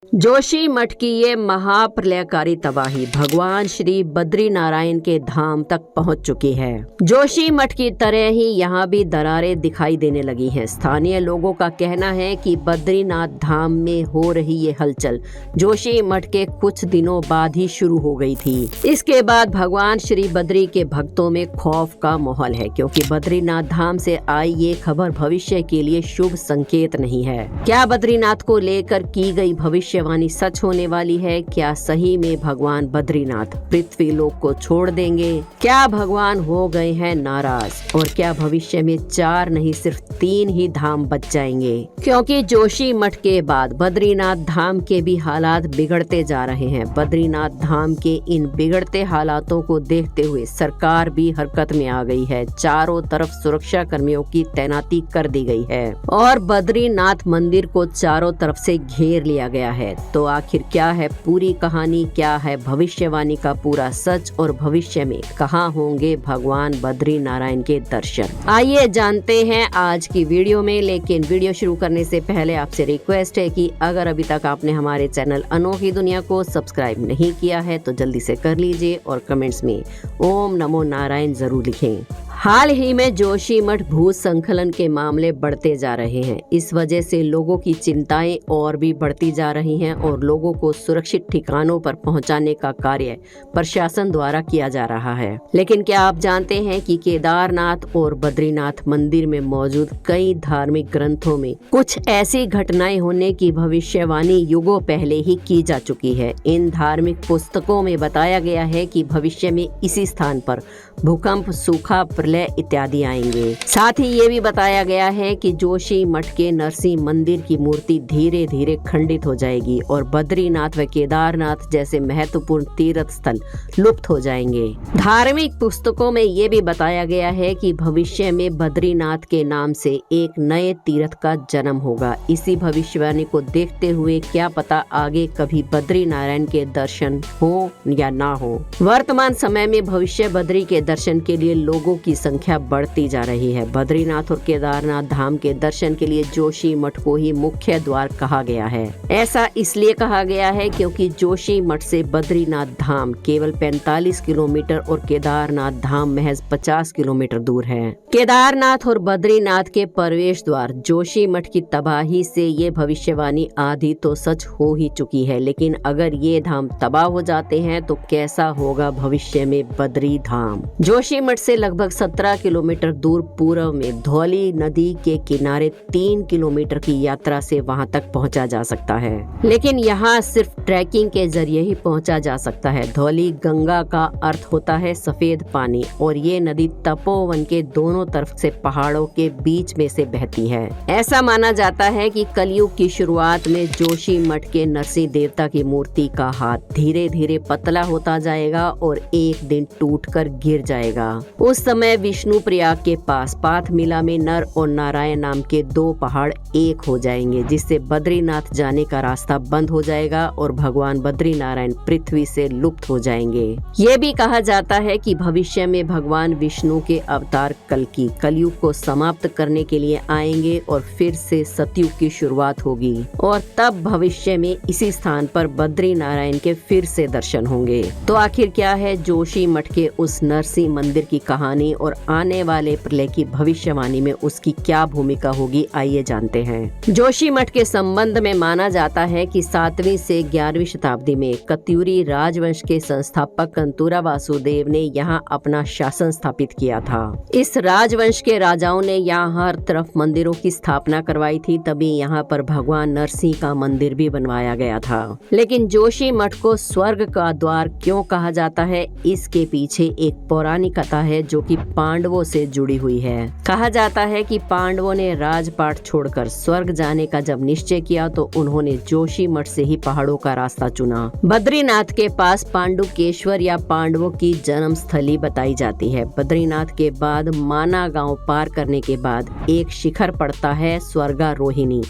जोशी मठ की ये महाप्रलयकारी तबाही भगवान श्री बद्री नारायण के धाम तक पहुंच चुकी है। जोशी मठ की तरह ही यहाँ भी दरारें दिखाई देने लगी हैं। स्थानीय लोगों का कहना है कि बद्रीनाथ धाम में हो रही ये हलचल जोशी मठ के कुछ दिनों बाद ही शुरू हो गई थी। इसके बाद भगवान श्री बद्री के भक्तों में खौफ का माहौल है, क्योंकि बद्रीनाथ धाम से आई ये खबर भविष्य के लिए शुभ संकेत नहीं है। क्या बद्रीनाथ को लेकर की गई भविष्यवाणी सच होने वाली है? क्या सही में भगवान बद्रीनाथ पृथ्वी लोक को छोड़ देंगे? क्या भगवान हो गए हैं नाराज? और क्या भविष्य में 4 नहीं सिर्फ 3 ही धाम बच जाएंगे? क्योंकि जोशी मठ के बाद बद्रीनाथ धाम के भी हालात बिगड़ते जा रहे हैं। बद्रीनाथ धाम के इन बिगड़ते हालातों को देखते हुए सरकार भी हरकत में आ गई है। चारों तरफ सुरक्षा कर्मियों की तैनाती कर दी गई है और बद्रीनाथ मंदिर को चारों तरफ से घेर लिया गया है। तो आखिर क्या है पूरी कहानी? क्या है भविष्यवाणी का पूरा सच? और भविष्य में कहाँ होंगे भगवान बद्री नारायण के दर्शन? आइए जानते हैं आज की वीडियो में। लेकिन वीडियो शुरू करने से पहले आपसे रिक्वेस्ट है कि अगर अभी तक आपने हमारे चैनल अनोखी दुनिया को सब्सक्राइब नहीं किया है तो जल्दी से कर लीजिए और कमेंट्स में ओम नमो नारायण जरूर लिखें। हाल ही में जोशी मठ भू संखलन के मामले बढ़ते जा रहे हैं। इस वजह से लोगों की चिंताएं और भी बढ़ती जा रही हैं और लोगों को सुरक्षित ठिकानों पर पहुंचाने का कार्य प्रशासन द्वारा किया जा रहा है। लेकिन क्या आप जानते हैं कि केदारनाथ और बद्रीनाथ मंदिर में मौजूद कई धार्मिक ग्रंथों में कुछ ऐसी घटनाएं होने की भविष्यवाणी युगों पहले ही की जा चुकी है। इन धार्मिक पुस्तकों में बताया गया है कि भविष्य में इसी स्थान पर भूकंप, सूखा, प्रलय इत्यादि आएंगे। साथ ही ये भी बताया गया है कि जोशी मठ के नरसिंह मंदिर की मूर्ति धीरे धीरे खंडित हो जाएगी और बद्रीनाथ व केदारनाथ जैसे महत्वपूर्ण तीर्थ स्थल लुप्त हो जाएंगे। धार्मिक पुस्तकों में ये भी बताया गया है कि भविष्य में बद्रीनाथ के नाम से एक नए तीर्थ का जन्म होगा। इसी भविष्यवाणी को देखते हुए क्या पता आगे कभी बद्री नारायण के दर्शन हो या ना हो। वर्तमान समय में भविष्य बद्री के दर्शन के लिए लोगों की संख्या बढ़ती जा रही है। बद्रीनाथ और केदारनाथ धाम के दर्शन के लिए जोशी मठ को ही मुख्य द्वार कहा गया है। ऐसा इसलिए कहा गया है क्योंकि जोशी मठ से बद्रीनाथ धाम केवल 45 किलोमीटर और केदारनाथ धाम महज 50 किलोमीटर दूर है। केदारनाथ और बद्रीनाथ के प्रवेश द्वार जोशी मठ की तबाही से ये भविष्यवाणी आधी तो सच हो ही चुकी है। लेकिन अगर ये धाम तबाह हो जाते हैं तो कैसा होगा भविष्य में बद्री धाम? जोशी मठ से लगभग 17 किलोमीटर दूर पूर्व में धौली नदी के किनारे 3 किलोमीटर की यात्रा से वहां तक पहुंचा जा सकता है। लेकिन यहाँ सिर्फ ट्रैकिंग के जरिए ही पहुंचा जा सकता है। धौली गंगा का अर्थ होता है सफेद पानी और ये नदी तपोवन के दोनों तरफ से पहाड़ों के बीच में से बहती है। ऐसा माना जाता है कि कलयुग की शुरुआत में जोशी मठ के नरसिंह देवता की मूर्ति का हाथ धीरे धीरे पतला होता जाएगा और एक दिन टूटकर गिर जाएगा। उस समय विष्णु प्रयाग के पास पाथमिला में नर और नारायण नाम के 2 पहाड़ एक हो जाएंगे, जिससे बद्रीनाथ जाने का रास्ता बंद हो जाएगा और भगवान बद्री नारायण पृथ्वी से लुप्त हो जाएंगे। ये भी कहा जाता है कि भविष्य में भगवान विष्णु के अवतार कल्कि कलयुग को समाप्त करने के लिए आएंगे और फिर से सतयुग की शुरुआत होगी और तब भविष्य में इसी स्थान पर बद्री नारायण के फिर से दर्शन होंगे। तो आखिर क्या है जोशी मठ के उस नरसिंह मंदिर की कहानी और आने वाले प्रलय की भविष्यवाणी में उसकी क्या भूमिका होगी? आइए जानते हैं। जोशी मठ के संबंध में माना जाता है कि 7वीं से 11वीं शताब्दी में कत्यूरी राजवंश के संस्थापक कंतूरा वासुदेव ने यहाँ अपना शासन स्थापित किया था। इस राजवंश के राजाओं ने यहाँ हर तरफ मंदिरों की स्थापना करवाई थी, तभी यहाँ पर भगवान नरसिंह का मंदिर भी बनवाया गया था। लेकिन जोशी मठ को स्वर्ग का द्वार क्यों कहा जाता है? इसके पीछे एक पौराणिक कथा है जो कि पांडवों से जुड़ी हुई है। कहा जाता है कि पांडवों ने राजपाट छोड़कर स्वर्ग जाने का जब निश्चय किया तो उन्होंने जोशी मठ से ही पहाड़ों का रास्ता चुना। बद्रीनाथ के पास पांडुकेश्वर या पांडवों की जन्म स्थली बताई जाती है। बद्रीनाथ के बाद माना गांव पार करने के बाद एक शिखर पड़ता है स्वर्गारोहिणी।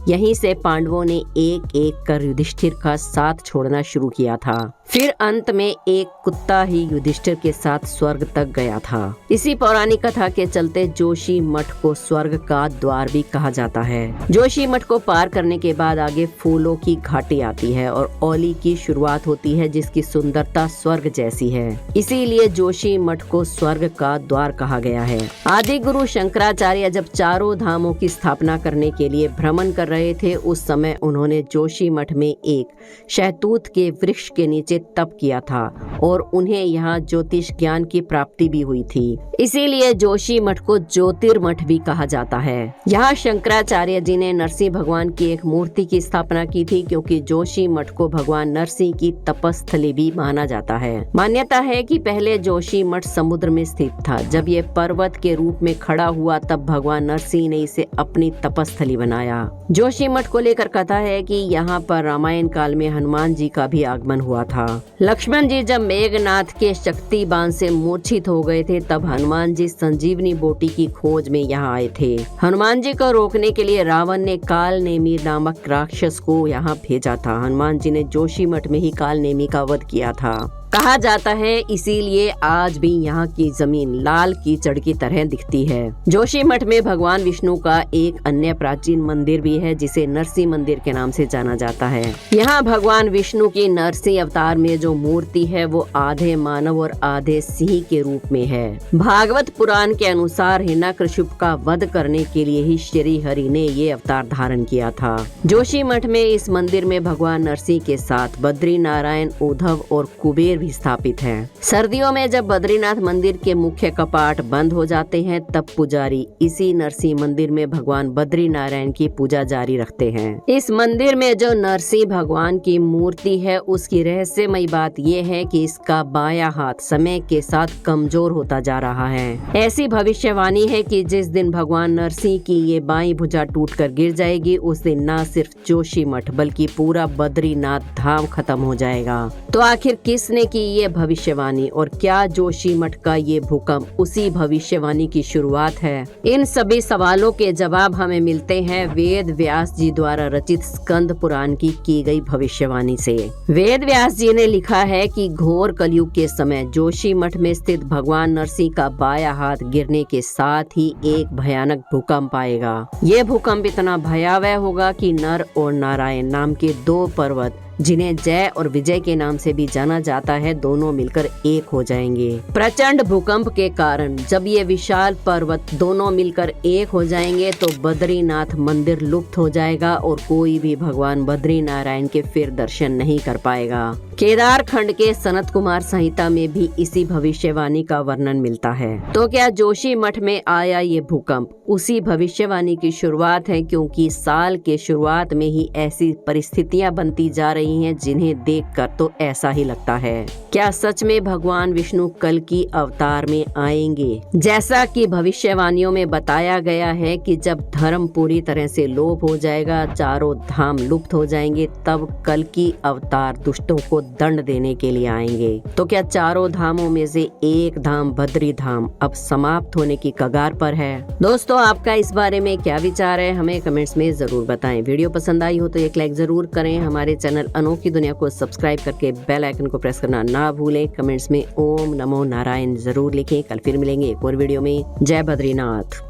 यहीं से पांडवों ने एक एक कर युधिष्ठिर का साथ छोड़ना शुरू किया था। फिर अंत में एक कुत्ता ही युधिष्ठिर के साथ स्वर्ग तक गया था। इसी पौराणिक कथा के चलते जोशी मठ को स्वर्ग का द्वार भी कहा जाता है। जोशी मठ को पार करने के बाद आगे फूलों की घाटी आती है और ओली की शुरुआत होती है, जिसकी सुंदरता स्वर्ग जैसी है। इसीलिए जोशी मठ को स्वर्ग का द्वार कहा गया है। आदि गुरु शंकराचार्य जब चारों धामों की स्थापना करने के लिए भ्रमण कर रहे थे, उस समय उन्होंने जोशी मठ में एक शहतूत के वृक्ष के नीचे तप किया था और उन्हें यहाँ ज्योतिष ज्ञान की प्राप्ति भी हुई थी। इसीलिए जोशी मठ को ज्योतिर्मठ भी कहा जाता है। यहाँ शंकराचार्य जी ने नरसिंह भगवान की एक मूर्ति की स्थापना की थी, क्योंकि जोशी मठ को भगवान नरसिंह की तपस्थली भी माना जाता है। मान्यता है कि पहले जोशी मठ समुद्र में स्थित था। जब ये पर्वत के रूप में खड़ा हुआ, तब भगवान नरसिंह ने इसे अपनी तपस्थली बनाया। जोशी मठ को लेकर कथा है कि यहाँ पर रामायण काल में हनुमान जी का भी आगमन हुआ था। लक्ष्मण जी जब मेघनाथ के शक्ति बाण से मूर्छित हो गए थे, तब हनुमान जी संजीवनी बोटी की खोज में यहाँ आए थे। हनुमान जी को रोकने के लिए रावण ने काल नेमी नामक राक्षस को यहाँ भेजा था। हनुमान जी ने जोशी मठ में ही काल नेमी का वध किया था, कहा जाता है। इसीलिए आज भी यहाँ की जमीन लाल कीचड़ की तरह दिखती है। जोशी मठ में भगवान विष्णु का एक अन्य प्राचीन मंदिर भी है, जिसे नरसिंह मंदिर के नाम से जाना जाता है। यहाँ भगवान विष्णु की नरसिंह अवतार में जो मूर्ति है, वो आधे मानव और आधे सिंह के रूप में है। भागवत पुराण के अनुसार हिरण्यकशिपु का वध करने के लिए ही श्री हरि ने ये अवतार धारण किया था। जोशी मठ में इस मंदिर में भगवान नरसिंह के साथ बद्री नारायण, उद्धव और कुबेर स्थापित है। सर्दियों में जब बद्रीनाथ मंदिर के मुख्य कपाट बंद हो जाते हैं, तब पुजारी इसी नरसिंह मंदिर में भगवान बद्री नारायण की पूजा जारी रखते हैं। इस मंदिर में जो नरसिंह भगवान की मूर्ति है, उसकी रहस्यमयी बात यह है कि इसका बायां हाथ समय के साथ कमजोर होता जा रहा है। ऐसी भविष्यवाणी है कि जिस दिन भगवान नरसिंह की ये बाईं भुजा टूटकर गिर जाएगी, उस दिन न सिर्फ जोशी मठ बल्कि पूरा बद्रीनाथ धाम खत्म हो जाएगा। तो आखिर किसने की ये भविष्यवाणी, और क्या जोशी मठ का ये भूकंप उसी भविष्यवाणी की शुरुआत है? इन सभी सवालों के जवाब हमें मिलते हैं वेद व्यास जी द्वारा रचित स्कंद पुराण की गई भविष्यवाणी से। वेद व्यास जी ने लिखा है कि घोर कलयुग के समय जोशी मठ में स्थित भगवान नरसिंह का बायां हाथ गिरने के साथ ही एक भयानक भूकंप आएगा। ये भूकंप इतना भयावह होगा कि नर और नारायण नाम के दो पर्वत, जिन्हें जय और विजय के नाम से भी जाना जाता है, दोनों मिलकर एक हो जाएंगे। प्रचंड भूकंप के कारण जब ये विशाल पर्वत दोनों मिलकर एक हो जाएंगे, तो बद्रीनाथ मंदिर लुप्त हो जाएगा और कोई भी भगवान बद्री नारायण के फिर दर्शन नहीं कर पाएगा। केदार खंड के सनत कुमार संहिता में भी इसी भविष्यवाणी का वर्णन मिलता है। तो क्या जोशी मठ में आया ये भूकंप उसी भविष्यवाणी की शुरुआत है? क्योंकि साल के शुरुआत में ही ऐसी परिस्थितियां बनती जा रही हैं, जिन्हें देखकर तो ऐसा ही लगता है। क्या सच में भगवान विष्णु कल की अवतार में आएंगे? जैसा कि भविष्यवाणियों में बताया गया है कि जब धर्म पूरी तरह से लोप हो जाएगा, चारों धाम लुप्त हो जाएंगे, तब कल की अवतार दुष्टों को दंड देने के लिए आएंगे। तो क्या चारों धामों में से एक धाम बद्री धाम अब समाप्त होने की कगार पर है? दोस्तों, आपका इस बारे में क्या विचार है, हमें कमेंट्स में जरूर बताएं। वीडियो पसंद आई हो तो एक लाइक जरूर करें। हमारे चैनल अनोखी दुनिया को सब्सक्राइब करके बेल आइकन को प्रेस करना ना भूलें। कमेंट्स में ओम नमो नारायण जरूर लिखें। कल फिर मिलेंगे एक और वीडियो में। जय बद्रीनाथ।